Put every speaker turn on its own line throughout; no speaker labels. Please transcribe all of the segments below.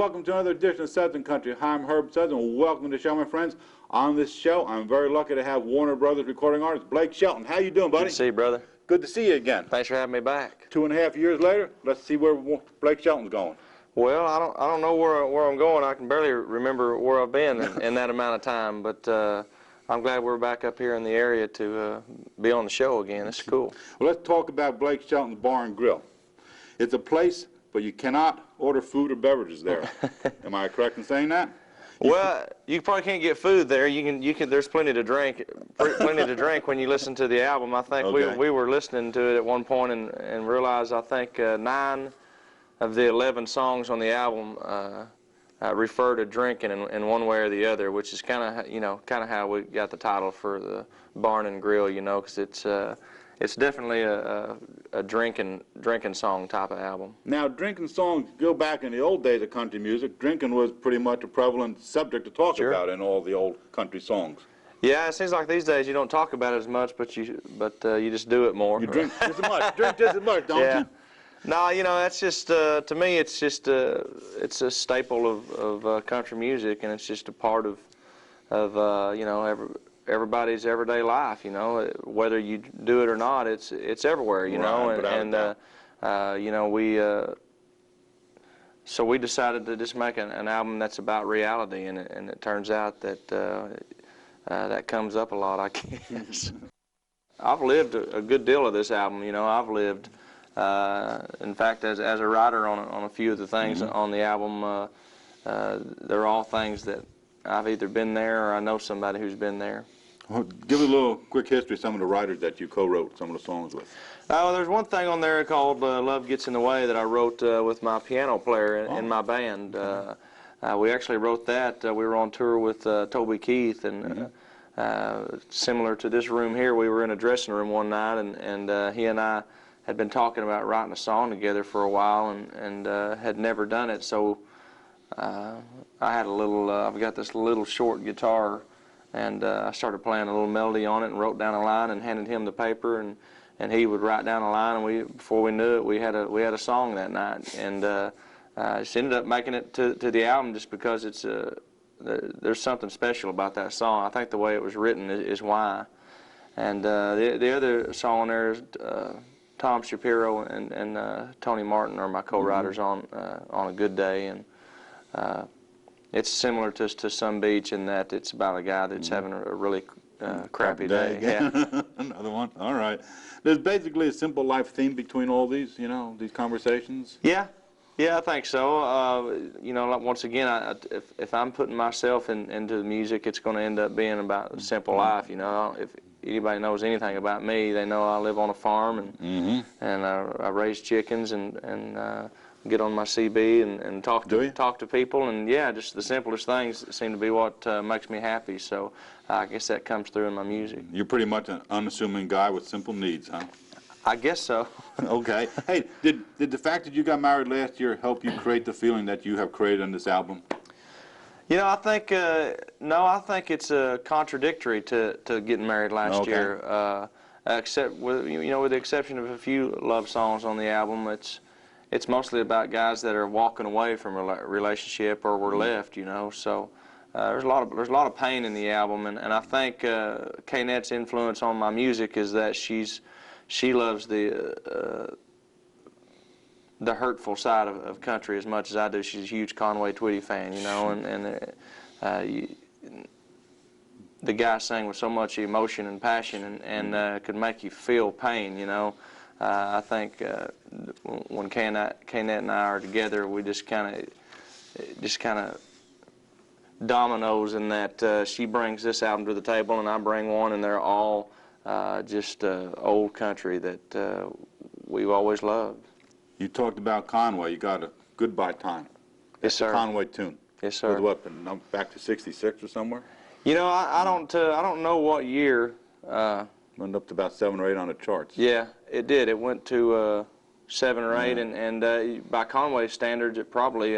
welcome to another edition of Southern Country. Hi, I'm Herb Southern, and welcome to the show, my friends. On this show, I'm very lucky to have Warner Brothers recording artist Blake Shelton. How you doing, buddy?
Good to see you, brother.
Good to see you again.
Thanks for having me back.
2.5 years later, let's see where Blake Shelton's going.
Well, I don't know where I'm going. I can barely remember where I've been in that amount of time, but I'm glad we're back up here in the area to be on the show again. It's cool.
Well, let's talk about Blake Shelton's Bar and Grill. It's a place, but you cannot order food or beverages there. Am I correct in saying that?
Well, you probably can't get food there. You can. There's plenty to drink. Plenty to drink when you listen to the album. I think we were listening to it at one point and realized I think 9 of the 11 songs on the album refer to drinking in one way or the other, which is kind of how we got the title for the Barn and Grill. Because it's definitely a drinking song type of album. Now,
drinking songs go back in the old days of country music. Drinking was pretty much a prevalent subject to talk about in all the old country songs.
Yeah, it seems like these days you don't talk about it as much, but you just do it more.
You drink just as much. Drink just as much, don't you?
No, that's just to me. It's just it's a staple of country music, and it's just a part of everybody's everyday life. Whether you do it or not, it's everywhere. So we decided to just make an album that's about reality, and it turns out that that comes up a lot, I guess. I've lived a good deal of this album. I've lived. In fact, as a writer on a few of the things on the album, they're all things that I've either been there or I know somebody who's been there.
Well, give us a little quick history of some of the writers that you co-wrote some of the songs with.
There's one thing on there called Love Gets in the Way that I wrote with my piano player in my band. We actually wrote that. We were on tour with Toby Keith, and similar to this room here, we were in a dressing room one night, and he and I had been talking about writing a song together for a while, and had never done it. So I had I've got this little short guitar, and I started playing a little melody on it and wrote down a line and handed him the paper, and he would write down a line, and before we knew it, we had a song that night, and just ended up making it to the album just because it's there's something special about that song. I think the way it was written is why. And the other song on there is Tom Shapiro and Tony Martin are my co-writers on A Good Day, and it's similar to Some Beach in that it's about a guy that's having a really crappy day. Yeah.
Another one. All right. There's basically a simple life theme between all these, these conversations.
Yeah, I think so. Once again, if I'm putting myself into the music, it's going to end up being about a simple life. If anybody knows anything about me, they know I live on a farm, and I raise chickens and get on my CB and talk to people, and just the simplest things seem to be what makes me happy. So I guess that comes through in my music.
You're pretty much an unassuming guy with simple needs, huh?
I guess so.
Okay. Hey, did the fact that you got married last year help you create the feeling that you have created on this album?
I think no. I think it's contradictory to getting married last year. Except with with the exception of a few love songs on the album, it's mostly about guys that are walking away from a relationship or were left. So there's a lot of pain in the album, and I think K-Net's influence on my music is that she loves the hurtful side of country as much as I do. She's a huge Conway Twitty fan, the guy sang with so much emotion and passion and could make you feel pain, I think when K-Net and I are together, we just kind of dominoes in that she brings this album to the table and I bring one, and they're all just old country that we've always loved.
You talked about Conway. You got a Goodbye Time.
Yes, sir.
Conway tune.
Yes, sir.
With what, back to '66 or somewhere?
I don't know what year.
Went up to about 7 or 8 on the charts.
Yeah, it did. It went to 7 or 8, and by Conway standards, it probably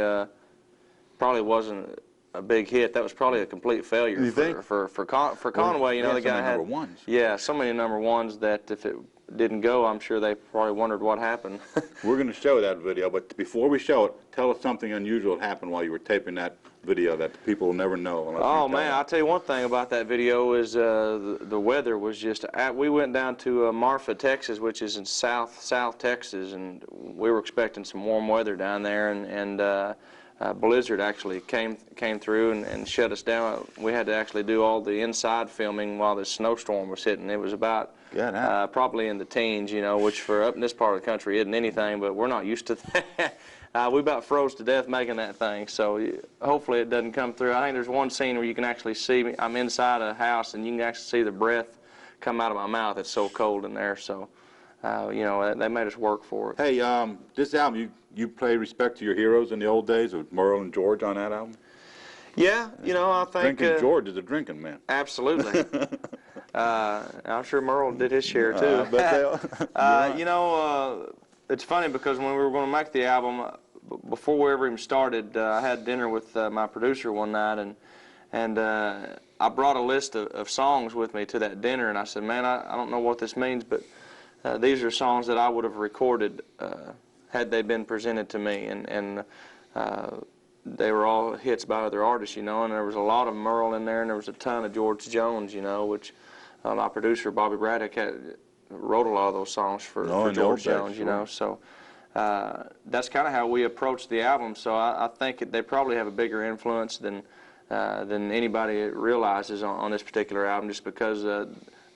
wasn't a big hit. That was probably a complete failure for Conway. The guy had
number ones.
Yeah, so many number ones that if it didn't go, I'm sure they probably wondered what happened.
We're going to show that video, but before we show it, tell us something unusual that happened while you were taping that video that the people will never know unless you
Oh
tell
man,
them.
I'll tell you one thing about that video is the weather was just. We went down to Marfa, Texas, which is in South Texas, and we were expecting some warm weather down there, and blizzard actually came through and shut us down. We had to actually do all the inside filming while the snowstorm was hitting. It was about probably in the teens, you know, which for up in this part of the country isn't anything, but we're not used to that. We about froze to death making that thing, so hopefully it doesn't come through. I think there's one scene where you can actually see me. I'm inside a house, and you can actually see the breath come out of my mouth. It's so cold in there, so you know, they made us work for it.
Hey, this album, you play respect to your heroes in the old days with Merle and George on that album?
Yeah, you know, I think
Drinking George is a drinking man.
Absolutely. I'm sure Merle did his share too.
I bet right.
You know, it's funny because when we were going to make the album, before we ever even started, I had dinner with my producer one night, and I brought a list of songs with me to that dinner, and I said, man, I don't know what this means, but these are songs that I would have recorded had they been presented to me, and they were all hits by other artists, you know, and there was a lot of Merle in there, and there was a ton of George Jones, you know, which my producer, Bobby Braddock, wrote a lot of those songs for George Jones, you know, so that's kind of how we approached the album, so I think they probably have a bigger influence than anybody realizes on this particular album, just because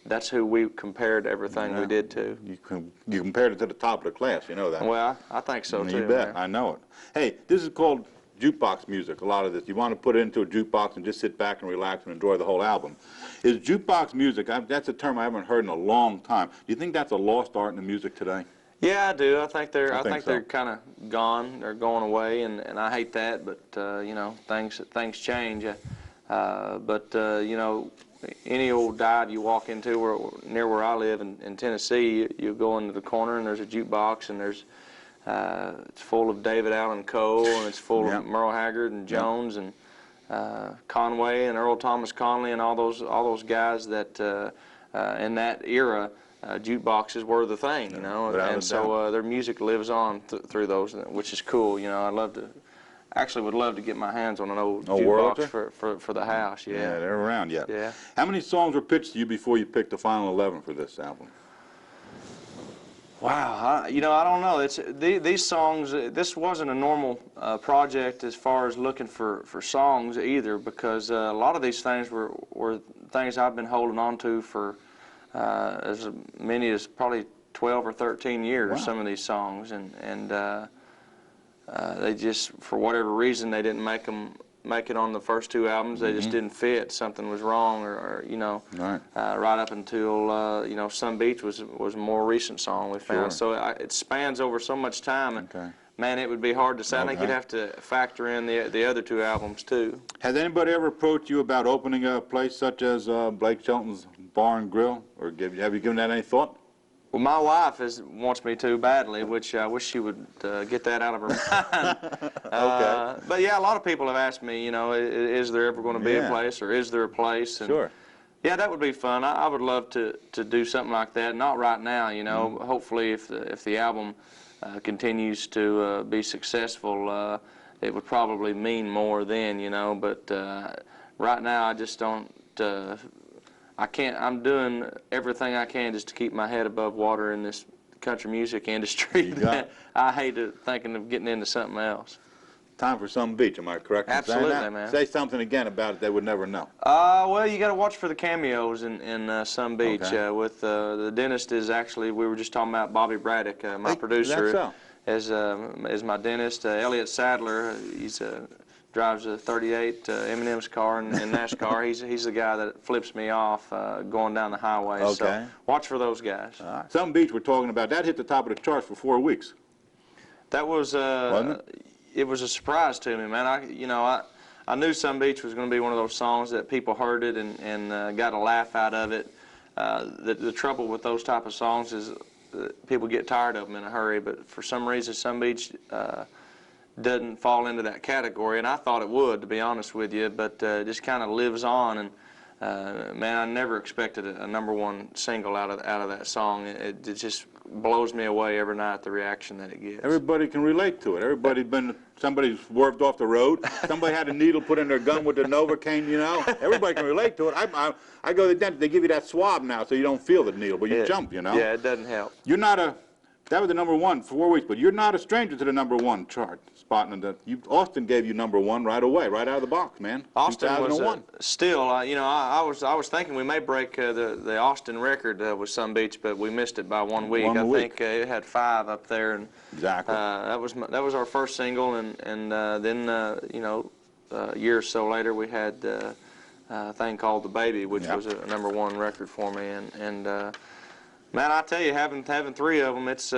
that's who we compared everything we did to.
You compared it to the top of the class, you know that.
Well, I think so too.
You bet,
man.
I know it. Hey, this is called jukebox music, a lot of this. You want to put it into a jukebox and just sit back and relax and enjoy the whole album. Is jukebox music, that's a term I haven't heard in a long time. Do you think that's a lost art in the music today?
Yeah, I do. I think they're
so.
kind of gone. They're going away, and I hate that. But you know, things change. But you know, any old dive you walk into, near where I live in Tennessee, you go into the corner and there's a jukebox, and there's it's full of David Allen Coe, and it's full of Merle Haggard and Jones and Conway and Earl Thomas Conley and all those guys that in that era. Jukeboxes were the thing, you know, and so their music lives on through those, which is cool. You know, actually would love to get my hands on an old jukebox for the house. Yeah,
they're around yet.
Yeah.
How many songs were pitched to you before you picked the final 11 for this album?
Wow, you know, I don't know. These songs. This wasn't a normal project as far as looking for songs either, because a lot of these things were things I've been holding on to for. As many as probably 12 or 13 years, some of these songs, and they just, for whatever reason, they didn't make it on the first two albums. They just didn't fit. Something was wrong, or you know, right up until you know, Sun Beach was a more recent song we found. So it spans over so much time, and man, it would be hard to say. I think you'd have to factor in the other two albums too.
Has anybody ever approached you about opening a place such as Blake Shelton's Bar and Grill, or have you given that any thought?
Well, my wife wants me to badly, which I wish she would get that out of her mind. But yeah, a lot of people have asked me, you know, is there ever going to be a place, or is there a place? And yeah, that would be fun. I would love to do something like that. Not right now, you know. Hopefully, if the album continues to be successful, it would probably mean more then, you know. But right now, I just don't. I can't. I'm doing everything I can just to keep my head above water in this country music industry. I hate thinking of getting into something else.
Time for Sun Beach, am I correct in saying
Absolutely,
that?
man.
Say something again about it they would never know.
Well, you got to watch for the cameos in Sun Beach. With the dentist is actually, we were just talking about Bobby Braddock, my producer, is my dentist. Elliott Sadler, he's drives a '38 M&M's car in NASCAR. He's the guy that flips me off going down the highway. So watch for those guys.
Sun Beach we're talking about, that hit the top of the charts for 4 weeks.
That was
Wasn't
it was a surprise to me, man. I knew Sun Beach was going to be one of those songs that people heard it and got a laugh out of it. The trouble with those type of songs is people get tired of them in a hurry, but for some reason Sun Beach doesn't fall into that category, and I thought it would, to be honest with you, but just kind of lives on. And man, I never expected a #1 single out of that song. It just blows me away every night, the reaction that it gets.
Everybody can relate to it. Somebody's swerved off the road. Somebody had a needle put in their gun with the Novocaine, you know. Everybody can relate to it. I go to the dentist, they give you that swab now so you don't feel the needle, but you jump, you know.
Yeah, it doesn't help.
You're not that was the #1 for 4 weeks, but you're not a stranger to the #1 chart spot. Austin gave you #1 right away, right out of the box, man.
Austin
2001.
was still, you know, I was thinking we may break the Austin record with Some Beach, but we missed it by 1 week. I think it had 5 up there, and
exactly.
that was our first single, and then you know, a year or so later we had a thing called The Baby, which was a #1 record for me, and man, I tell you, having 3 of them, it's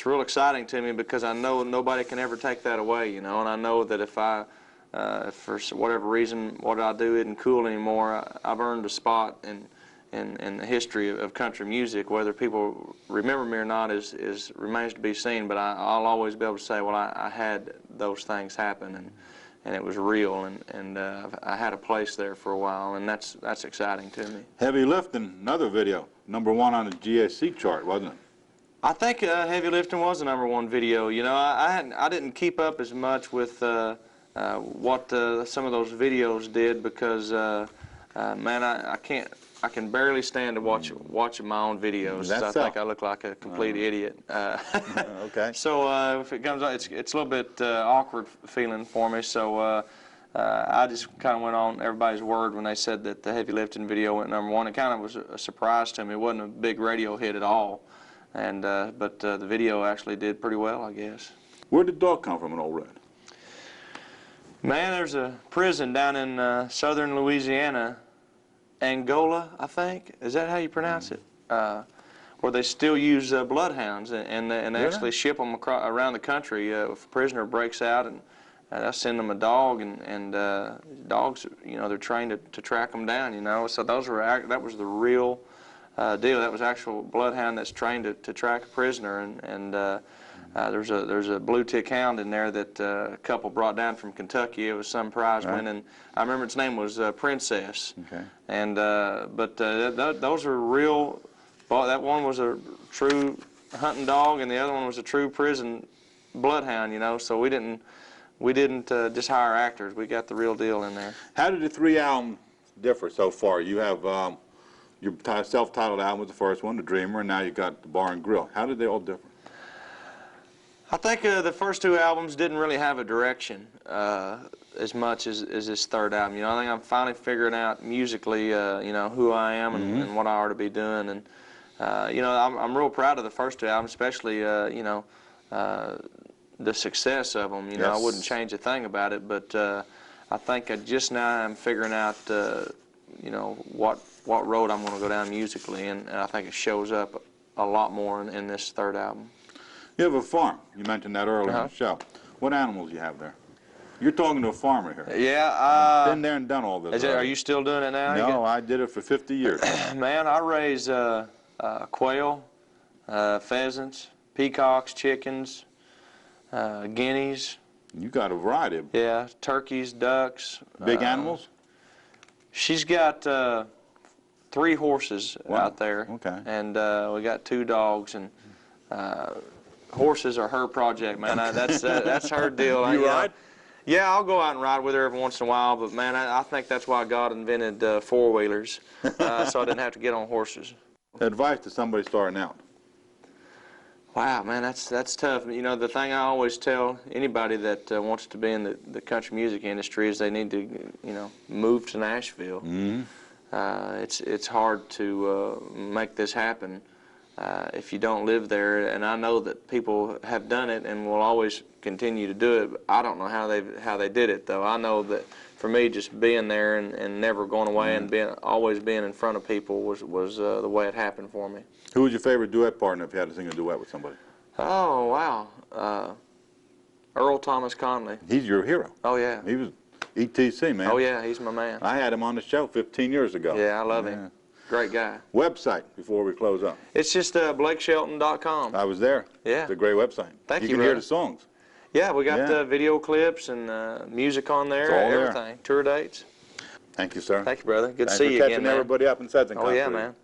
real exciting to me because I know nobody can ever take that away, you know, and I know that if for whatever reason what I do isn't cool anymore, I've earned a spot in the history of country music. Whether people remember me or not remains to be seen, but I'll always be able to say, well, I had those things happen, and it was real, and I had a place there for a while, and that's exciting to me.
Heavy Lifting, another video, #1 on the GAC chart, wasn't it?
I think Heavy Lifting was a #1 video. You know, I didn't keep up as much with what some of those videos did because, man, I can barely stand to watching my own videos. I think I look like a complete idiot.
Okay.
So if it comes out, it's a little bit awkward feeling for me. So I just kind of went on everybody's word when they said that the Heavy Lifting video went #1. It kind of was a surprise to me. It wasn't a big radio hit at all, and but the video actually did pretty well, I guess.
Where did Dog come from in Old Red?
Man, there's a prison down in southern Louisiana, Angola, I think. Is that how you pronounce it? Where they still use bloodhounds, and they actually ship them around the country. If a prisoner breaks out, and I send them a dog, and dogs, you know, they're trained to track them down, you know. So that was the real deal. That was actual bloodhound that's trained to track a prisoner, and there's a blue tick hound in there that a couple brought down from Kentucky. It was some prize winning. I remember its name was Princess.
Okay.
And but those are real. That one was a true hunting dog, and the other one was a true prison bloodhound. You know, so we didn't just hire actors. We got the real deal in there.
How did the 3 albums differ so far? You have your self-titled album was the first one, The Dreamer, and now you got The Bar and Grill. How did they all differ?
I think the first 2 albums didn't really have a direction as much as this 3rd album. You know, I think I'm finally figuring out musically, you know, who I am and what I ought to be doing. And you know, I'm real proud of the first 2 albums, especially you know, the success of them. You know, I wouldn't change a thing about it. But I think just now I'm figuring out, you know, what road I'm going to go down musically, and I think it shows up a lot more in this 3rd album.
You have a farm. You mentioned that earlier in the show. What animals do you have there? You're talking to a farmer here.
Yeah.
I've been there and done all this.
Are you still doing it now?
No, I did it for 50 years.
Man, I raise quail, pheasants, peacocks, chickens, guineas.
You got a variety of...
Yeah, turkeys, ducks.
Big animals?
She's got 3 horses out there.
Okay.
And we got 2 dogs, and horses are her project, man. That's her deal.
You ride?
Yeah, I'll go out and ride with her every once in a while, but man, I think that's why God invented 4-wheelers, so I didn't have to get on horses.
Advice to somebody starting out?
Wow, man, that's tough. You know, the thing I always tell anybody that wants to be in the country music industry is they need to, you know, move to Nashville. It's hard to make this happen if you don't live there, and I know that people have done it and will always continue to do it. But I don't know how they did it, though. I know that for me, just being there and never going away and always being in front of people was the way it happened for me.
Who was your favorite duet partner if you had to sing a duet with somebody?
Oh, wow. Earl Thomas Conley.
He's your hero.
Oh, yeah.
He was ETC, man.
Oh, yeah, he's my man.
I had him on the show 15 years ago.
Yeah, I love him. Great guy.
Website before we close up.
It's just BlakeShelton.com.
I was there.
Yeah.
It's a great website.
Thank you,
You can hear the songs.
Yeah, we got video clips and music on there, everything, tour dates.
Thank you, sir.
Thank you, brother. Good to
Thanks
see
for
you
catching
again, man.
everybody up in Suds and
Oh, yeah,
Concord.
man.